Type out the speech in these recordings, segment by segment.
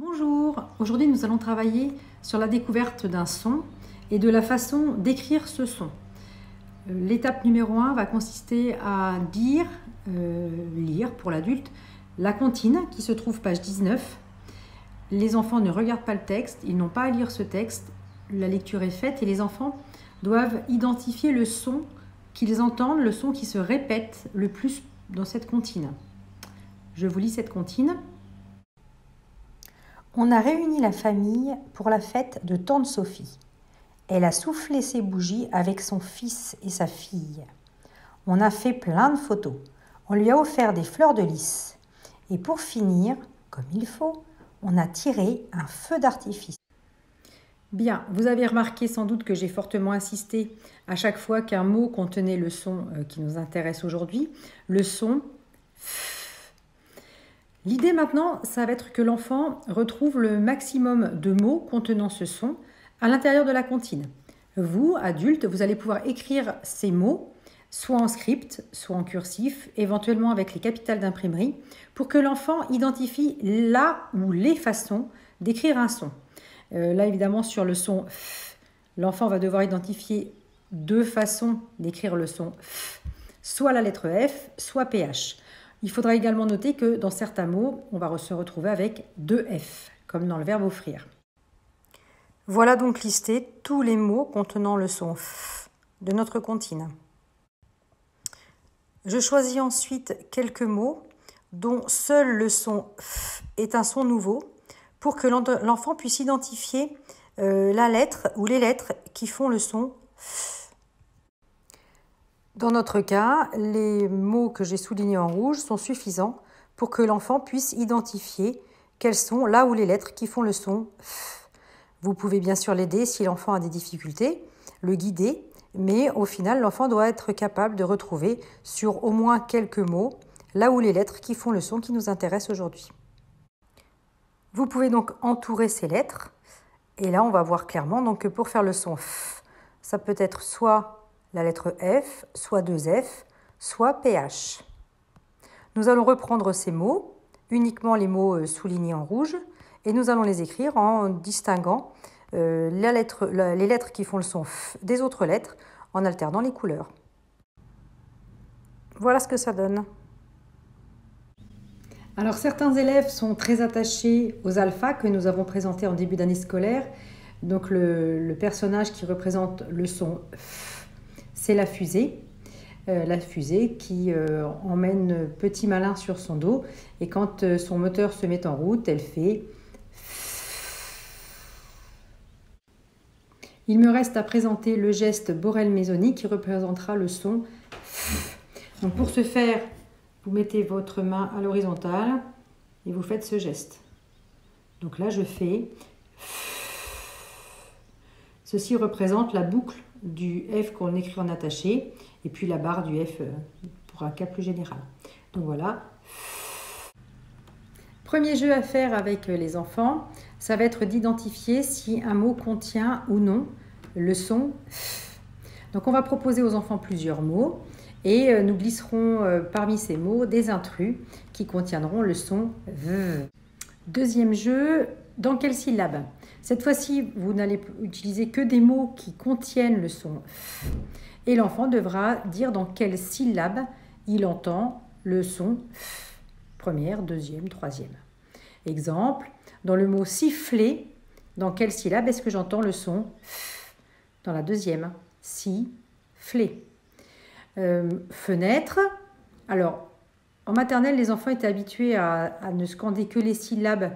Bonjour, aujourd'hui nous allons travailler sur la découverte d'un son et de la façon d'écrire ce son. L'étape numéro 1 va consister à lire pour l'adulte, la comptine qui se trouve page 19. Les enfants ne regardent pas le texte, ils n'ont pas à lire ce texte, la lecture est faite et les enfants doivent identifier le son qu'ils entendent, le son qui se répète le plus dans cette comptine. Je vous lis cette comptine. On a réuni la famille pour la fête de tante Sophie. Elle a soufflé ses bougies avec son fils et sa fille. On a fait plein de photos. On lui a offert des fleurs de lys. Et pour finir, comme il faut, on a tiré un feu d'artifice. Bien, vous avez remarqué sans doute que j'ai fortement insisté à chaque fois qu'un mot contenait le son qui nous intéresse aujourd'hui, le son F. L'idée maintenant, ça va être que l'enfant retrouve le maximum de mots contenant ce son à l'intérieur de la comptine. Vous, adultes, vous allez pouvoir écrire ces mots, soit en script, soit en cursif, éventuellement avec les capitales d'imprimerie, pour que l'enfant identifie la ou les façons d'écrire un son. Là, évidemment, sur le son F, l'enfant va devoir identifier deux façons d'écrire le son F, soit la lettre F, soit PH. Il faudra également noter que dans certains mots, on va se retrouver avec deux F, comme dans le verbe offrir. Voilà donc listés tous les mots contenant le son F de notre comptine. Je choisis ensuite quelques mots dont seul le son F est un son nouveau pour que l'enfant puisse identifier la lettre ou les lettres qui font le son F. Dans notre cas, les mots que j'ai soulignés en rouge sont suffisants pour que l'enfant puisse identifier quelles sont là où les lettres qui font le son F. Vous pouvez bien sûr l'aider si l'enfant a des difficultés, le guider, mais au final, l'enfant doit être capable de retrouver sur au moins quelques mots là où les lettres qui font le son qui nous intéresse aujourd'hui. Vous pouvez donc entourer ces lettres et là, on va voir clairement donc, que pour faire le son F, ça peut être soit la lettre F, soit deux F, soit PH. Nous allons reprendre ces mots, uniquement les mots soulignés en rouge, et nous allons les écrire en distinguant les lettres qui font le son F des autres lettres, en alternant les couleurs. Voilà ce que ça donne. Alors certains élèves sont très attachés aux alphas que nous avons présentés en début d'année scolaire. Donc le personnage qui représente le son F, c'est la fusée qui emmène Petit Malin sur son dos. Et quand son moteur se met en route, elle fait... Il me reste à présenter le geste Borel-Mésoni qui représentera le son F. Donc pour ce faire, vous mettez votre main à l'horizontale et vous faites ce geste. Donc là, je fais... Ceci représente la boucle du F qu'on écrit en attaché et puis la barre du F pour un cas plus général. Donc voilà. Premier jeu à faire avec les enfants, ça va être d'identifier si un mot contient ou non le son F. Donc on va proposer aux enfants plusieurs mots et nous glisserons parmi ces mots des intrus qui contiendront le son V. Deuxième jeu, dans quelle syllabe? Cette fois-ci, vous n'allez utiliser que des mots qui contiennent le son F et l'enfant devra dire dans quelle syllabe il entend le son F. Première, deuxième, troisième. Exemple, dans le mot siffler, dans quelle syllabe est-ce que j'entends le son F? Dans la deuxième, si-fler. Fenêtre, alors en maternelle, les enfants étaient habitués à ne scander que les syllabes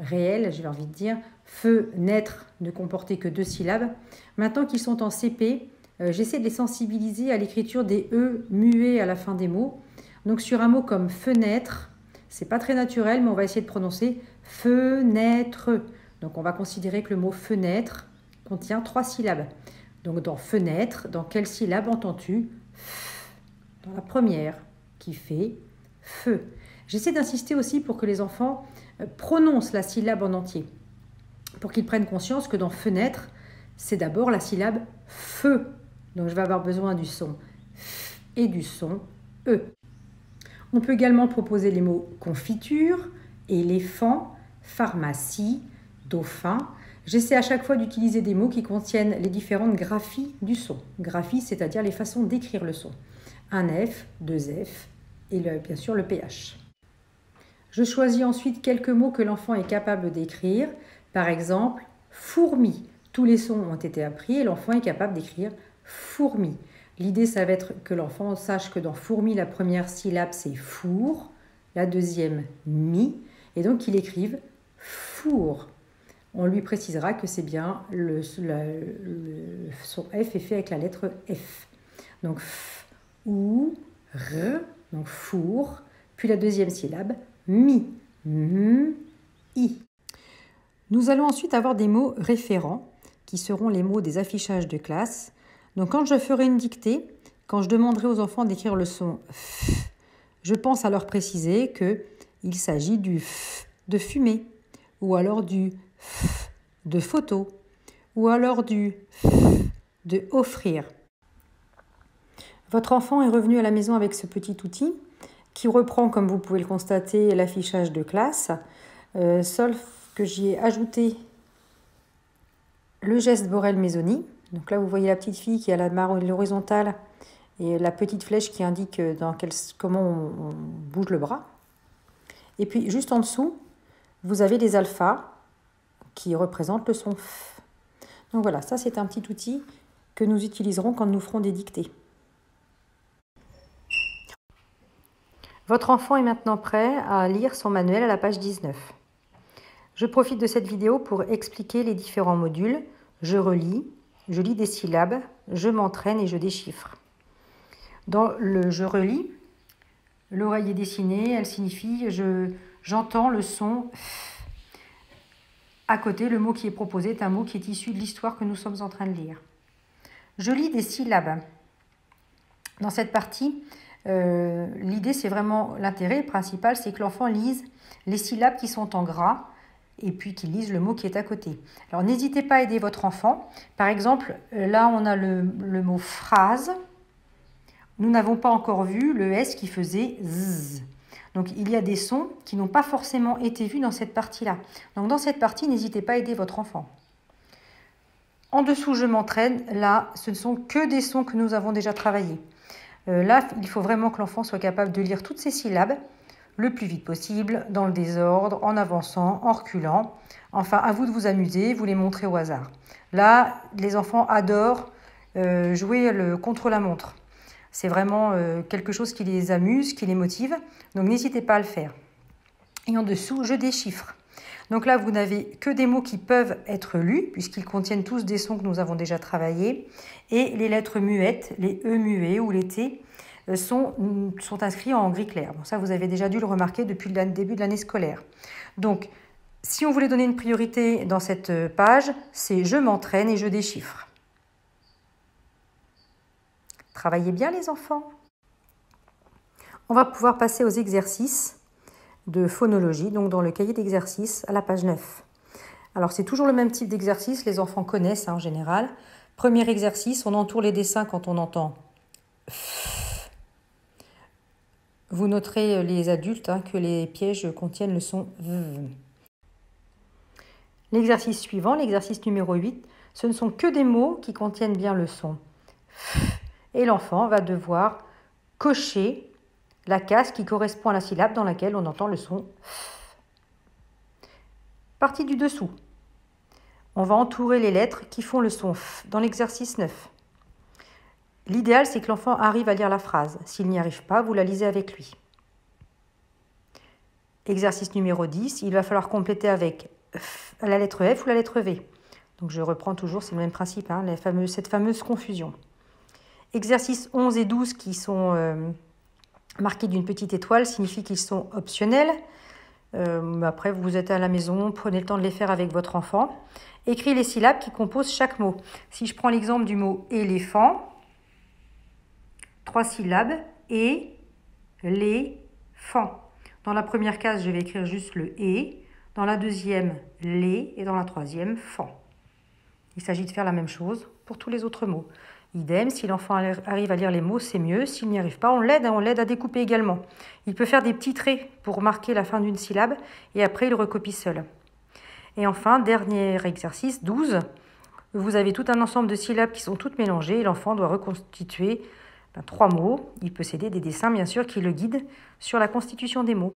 réelles, j'ai envie de dire. Fenêtre ne comportait que deux syllabes. Maintenant qu'ils sont en CP, j'essaie de les sensibiliser à l'écriture des E muets à la fin des mots. Donc sur un mot comme fenêtre, c'est pas très naturel, mais on va essayer de prononcer fenêtre. Donc on va considérer que le mot fenêtre contient trois syllabes. Donc dans fenêtre, dans quelle syllabe entends-tu F? Dans la première, qui fait feu. J'essaie d'insister aussi pour que les enfants prononcent la syllabe en entier, pour qu'ils prennent conscience que dans fenêtre, c'est d'abord la syllabe feu. Donc je vais avoir besoin du son F et du son E. On peut également proposer les mots confiture, éléphant, pharmacie, dauphin. J'essaie à chaque fois d'utiliser des mots qui contiennent les différentes graphies du son. Graphie, c'est-à-dire les façons d'écrire le son. Un F, deux F et bien sûr le PH. Je choisis ensuite quelques mots que l'enfant est capable d'écrire. Par exemple, fourmi. Tous les sons ont été appris et l'enfant est capable d'écrire fourmi. L'idée, ça va être que l'enfant sache que dans fourmi, la première syllabe, c'est four, la deuxième, mi, et donc qu'il écrive four. On lui précisera que c'est bien son F est fait avec la lettre F. Donc F, ou, R, donc four, puis la deuxième syllabe, mi, m, i. Nous allons ensuite avoir des mots référents qui seront les mots des affichages de classe. Donc quand je ferai une dictée, quand je demanderai aux enfants d'écrire le son F, je pense à leur préciser qu'il s'agit du F de fumer, ou alors du F de photo, ou alors du F de offrir. Votre enfant est revenu à la maison avec ce petit outil qui reprend, comme vous pouvez le constater, l'affichage de classe, sauf que j'y ai ajouté le geste Borel-Mésoni. Donc là, vous voyez la petite fille qui a la barre horizontale et la petite flèche qui indique comment on bouge le bras. Et puis, juste en dessous, vous avez les alphas qui représentent le son F. Donc voilà, ça c'est un petit outil que nous utiliserons quand nous ferons des dictées. Votre enfant est maintenant prêt à lire son manuel à la page 19. Je profite de cette vidéo pour expliquer les différents modules. Je relis, je lis des syllabes, je m'entraîne et je déchiffre. Dans le « je relis », l'oreille est dessinée, elle signifie j'entends le son F. À côté, le mot qui est proposé est un mot qui est issu de l'histoire que nous sommes en train de lire. Je lis des syllabes. Dans cette partie, l'idée, c'est vraiment l'intérêt principal, c'est que l'enfant lise les syllabes qui sont en gras et puis qu'il lise le mot qui est à côté. Alors, n'hésitez pas à aider votre enfant. Par exemple, là, on a le mot phrase. Nous n'avons pas encore vu le S qui faisait Z. Donc, il y a des sons qui n'ont pas forcément été vus dans cette partie-là. Donc, dans cette partie, n'hésitez pas à aider votre enfant. En dessous, je m'entraîne. Là, ce ne sont que des sons que nous avons déjà travaillés. Là, il faut vraiment que l'enfant soit capable de lire toutes ces syllabes le plus vite possible, dans le désordre, en avançant, en reculant. Enfin, à vous de vous amuser, vous les montrez au hasard. Là, les enfants adorent jouer le contre-la-montre. C'est vraiment quelque chose qui les amuse, qui les motive. Donc, n'hésitez pas à le faire. Et en dessous, je déchiffre. Donc là, vous n'avez que des mots qui peuvent être lus, puisqu'ils contiennent tous des sons que nous avons déjà travaillés. Et les lettres muettes, les E muets ou les T, sont inscrits en gris clair. Bon, ça, vous avez déjà dû le remarquer depuis le début de l'année scolaire. Donc, si on voulait donner une priorité dans cette page, c'est « Je m'entraîne et je déchiffre ». Travaillez bien les enfants. On va pouvoir passer aux exercices de phonologie, donc dans le cahier d'exercice à la page 9. Alors c'est toujours le même type d'exercice, les enfants connaissent en général. Premier exercice, on entoure les dessins quand on entend F. Vous noterez les adultes que les pièges contiennent le son V. L'exercice suivant, l'exercice numéro 8, ce ne sont que des mots qui contiennent bien le son F. Et l'enfant va devoir cocher la case qui correspond à la syllabe dans laquelle on entend le son F. Partie du dessous. On va entourer les lettres qui font le son F dans l'exercice 9. L'idéal, c'est que l'enfant arrive à lire la phrase. S'il n'y arrive pas, vous la lisez avec lui. Exercice numéro 10, il va falloir compléter avec la lettre F ou la lettre V. Donc je reprends toujours, c'est le même principe, cette fameuse confusion. Exercices 11 et 12 qui sont marqués d'une petite étoile signifie qu'ils sont optionnels. Après, vous êtes à la maison, prenez le temps de les faire avec votre enfant. Écrivez les syllabes qui composent chaque mot. Si je prends l'exemple du mot éléphant, 3 syllabes, et, les, fan. Dans la première case, je vais écrire juste le et, dans la deuxième, les, et dans la troisième, fan. Il s'agit de faire la même chose pour tous les autres mots. Idem, si l'enfant arrive à lire les mots, c'est mieux. S'il n'y arrive pas, on l'aide à découper également. Il peut faire des petits traits pour marquer la fin d'une syllabe et après il recopie seul. Et enfin, dernier exercice, 12. Vous avez tout un ensemble de syllabes qui sont toutes mélangées et l'enfant doit reconstituer 3 mots. Il peut s'aider des dessins, bien sûr, qui le guident sur la constitution des mots.